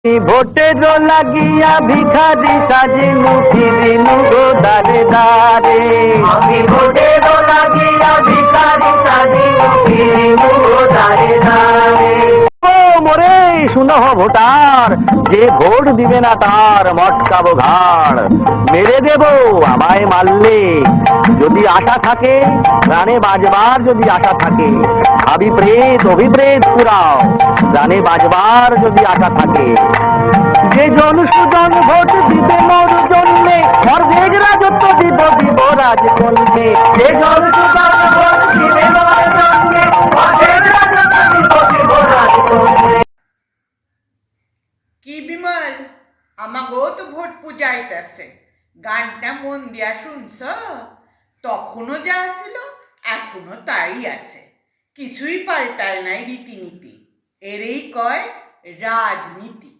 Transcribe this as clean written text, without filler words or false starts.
ভোটের লাগিয়া ভিখারি সাজি মুঠি দিনু গো দারে দারে। আমি ভোটের লাগিয়া ভিখারি সাজি মুঠি দিনু গো দারে দারে। ও মোরে শুনো ভোটার, যে ভোট দিবে না তার মটকাবো ঘাড়। মেরে দেব আমায় মারলে, যদি আশা থাকে প্রাণে বাজবার, যদি আশা থাকে অভিপ্রেত অভিপ্রেত পুরাও, প্রাণে বাজবার যদি আশা থাকে। যে জন সুজন ভোট দিবে মোর জন্যে, অর্ধেক রাজত্ব দিব দিব রাজকন্যে। যে জন সুজন ভোট দিবে মোর জন্যে, অর্ধেক রাজত্ব দিব দিব রাজকন্যে। কি বিমল, আমাকেও তো ভোট পূজাইতেছে, গানটা মন দিয়া শুনছ? তখনও যা ছিল এখনো তাই আছে, কিছুই পাল্টায় নাই রীতিনীতি। এরই কয় রাজনীতি।